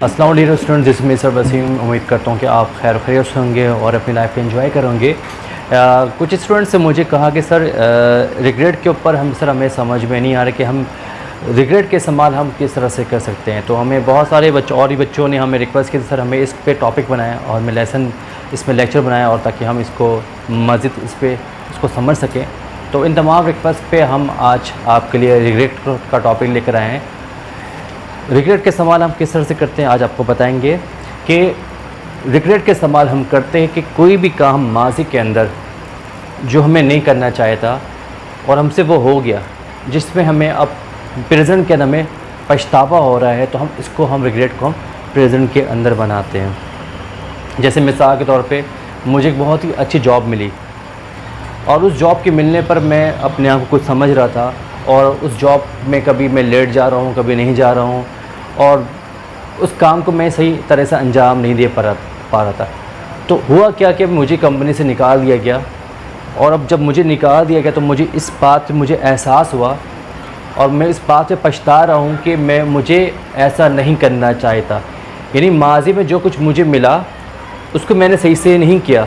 अस्सलाम वालेकुम student, this me sir Wasim. उम्मीद करता हूँ कि आप खैर खैरियत से होंगे और अपनी लाइफ एंजॉय करेंगे। कुछ स्टूडेंट्स से मुझे कहा कि सर रिग्रेट के ऊपर हमें समझ में नहीं आ रहा कि हम रिग्रेट के इस्तेमाल हम किस तरह से कर सकते हैं। तो हमें बहुत सारे बच्चों ने हमें रिक्वेस्ट की सर हमें इस पे टॉपिक बनाया और हमें इसमें लेक्चर बनाया और ताकि हम इसको मज़ीद इसको समझ सकें। तो इन तमाम रिक्वेस्ट पे हम आज आपके लिए रिग्रेट का टॉपिक लेकर आए हैं। रिग्रेट के इस्तेमाल हम किस तरह से करते हैं आज आपको बताएंगे कि रिग्रेट के इस्तेमाल हम करते हैं कि कोई भी काम माज़ी के अंदर जो हमें नहीं करना चाहिए था और हमसे वो हो गया, जिसमें हमें अब प्रेजेंट के अंदर हमें पछतावा हो रहा है, तो हम रिग्रेट को हम प्रेजेंट के अंदर बनाते हैं। जैसे मिसाल के तौर पे मुझे एक बहुत ही अच्छी जॉब मिली और उस जॉब के मिलने पर मैं अपने आप को कुछ समझ रहा था और उस जॉब में कभी मैं लेट जा रहा हूँ, कभी नहीं जा रहा हूँ और उस काम को मैं सही तरह से अंजाम नहीं दे पा रहा था। तो हुआ क्या कि मुझे कंपनी से निकाल दिया गया और अब जब मुझे निकाल दिया गया तो मुझे इस बात से मुझे एहसास हुआ और मैं इस बात से पछता रहा हूँ कि मुझे ऐसा नहीं करना चाहिए था। यानी माज़ी में जो कुछ मुझे मिला उसको मैंने सही से नहीं किया,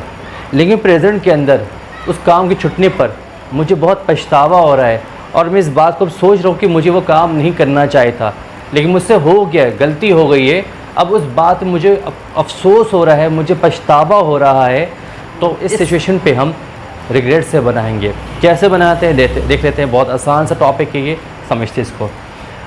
लेकिन प्रेजेंट के अंदर उस काम के छूटने पर मुझे बहुत पछतावा हो रहा है और मैं इस बात को सोच रहा हूँ कि मुझे वो काम नहीं करना चाहिए था, लेकिन मुझसे हो गया, गलती हो गई है। अब उस बात मुझे अफसोस हो रहा है, मुझे पछतावा हो रहा है। तो इस सिचुएशन पे हम रिग्रेट से बनाएंगे। कैसे बनाते हैं देख लेते हैं। बहुत आसान सा टॉपिक है ये, समझते इसको।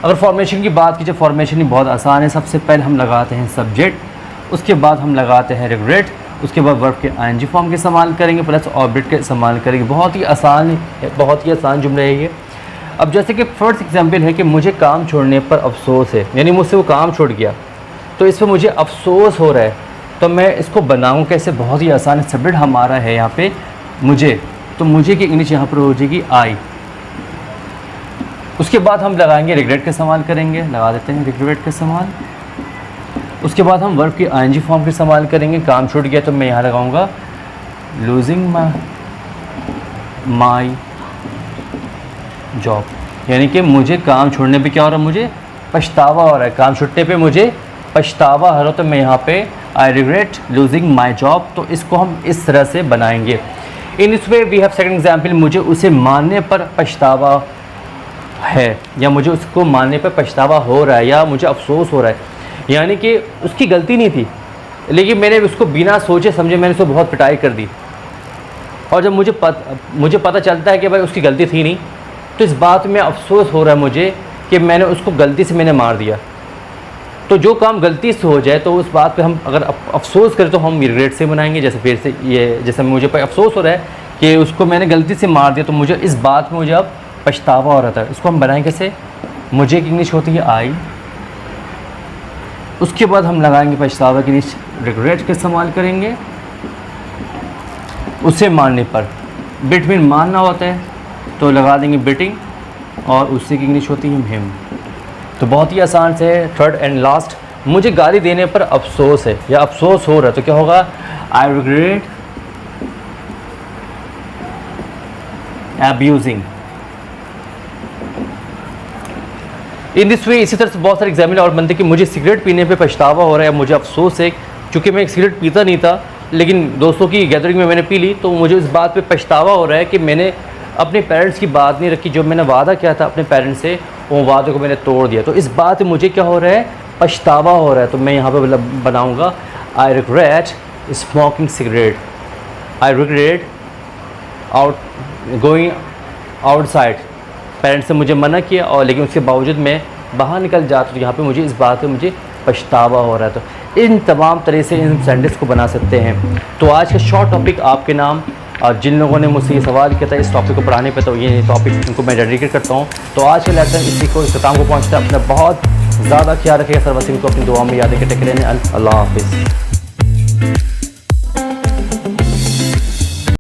अगर फॉर्मेशन की बात कीजिए, फॉर्मेशन ही बहुत आसान है। सबसे पहले हम लगाते हैं सब्जेक्ट, उसके बाद हम लगाते हैं रिग्रेट, उसके बाद वर्ब के आईएनजी फॉर्म के इस्तेमाल करेंगे प्लस ऑब्जेक्ट के इस्तेमाल करेंगे। बहुत ही आसान जुमला है ये। अब जैसे कि फर्स्ट एग्जांपल है कि मुझे काम छोड़ने पर अफसोस है, यानी मुझसे वो काम छूट गया तो इस पर मुझे अफसोस हो रहा है। तो मैं इसको बनाऊँ कैसे? बहुत ही आसान है। सब्जेक्ट हमारा है यहाँ पे मुझे, तो मुझे की इंग्लिश यहाँ पर हो जाएगी आई। उसके बाद हम लगाएंगे रिग्रेट का इस्तेमाल करेंगे, लगा देते हैं रिग्रेट का इस्तेमाल। उसके बाद हम वर्ब की आईएनजी फॉर्म का इस्तेमाल करेंगे। काम छूट गया तो मैं यहाँ लगाऊंगा लूजिंग माई जॉब, यानी कि मुझे काम छोड़ने पे क्या हो रहा है? मुझे पछतावा हो रहा है। काम छूटने पे मुझे पछतावा हो रहा है, तो मैं यहाँ पे I regret losing my job. तो इसको हम इस तरह से बनाएंगे। In this way we have second example, मुझे उसे मानने पर पछतावा है या मुझे उसको मानने पर पछतावा हो रहा है या मुझे अफसोस हो रहा है, यानी कि उसकी गलती नहीं थी लेकिन मैंने उसको बिना सोचे समझे मैंने उसको बहुत पिटाई कर दी और जब मुझे पता चलता है कि भाई उसकी गलती थी नहीं, तो इस बात में अफसोस हो रहा है मुझे कि मैंने उसको गलती से मैंने मार दिया। तो जो काम गलती से हो जाए तो उस बात पे हम अगर अफसोस करें तो हम रिग्रेट से बनाएंगे। जैसे फिर से ये जैसे मुझे अफसोस हो रहा है कि उसको मैंने गलती से मार दिया, तो मुझे इस बात में मुझे अब पछतावा हो रहा था। इसको हम बनाएंगे कैसे? मुझे की इंग्लिश होती है आई, उसके बाद हम लगाएंगे पछतावा की इंग्लिश रिग्रेट का इस्तेमाल करेंगे। उसे मारने पर बिटवीन मारना होता है तो लगा देंगे बिटिंग और उससे की इंग्लिश होती है हिम। तो बहुत ही आसान से थर्ड एंड लास्ट, मुझे गाली देने पर अफसोस है या अफसोस हो रहा है तो क्या होगा? I regret abusing. In this वे इसी तरह से बहुत सारे एग्जाम्पल और बनते कि मुझे सिगरेट पीने पे पछतावा हो रहा है, मुझे अफसोस है। चूँकि मैं एक सिगरेट पीता नहीं था लेकिन दोस्तों की गैदरिंग में मैंने पी ली, तो मुझे इस बात पे पछतावा हो रहा है कि मैंने अपने पेरेंट्स की बात नहीं रखी। जो मैंने वादा किया था अपने पेरेंट्स से, वो वादे को मैंने तोड़ दिया। तो इस बात में मुझे क्या हो रहा है? पछतावा हो रहा है। तो मैं यहाँ पे बनाऊँगा I regret smoking cigarette. I regret going outside. Parents ने मुझे मना किया और लेकिन उसके बावजूद मैं बाहर निकल जाता, तो यहाँ पे मुझे इस बात में मुझे पछतावा हो रहा है। तो इन तमाम तरह से इन सेंटेंस को बना सकते हैं। तो आज का शॉर्ट टॉपिक आपके नाम, और जिन लोगों ने मुझसे ये सवाल किया था इस टॉपिक को पढ़ाने पे, तो ये टॉपिक इनको मैं डेडिकेट करता हूँ। तो आज का लेसन इसी को इख्तिताम को पहुँचता है। अपना बहुत ज़्यादा ख्याल रखिएगा। सर वसीम को अपनी दुआ में याद रखें। टेक केयर, अल्लाह हाफिज़।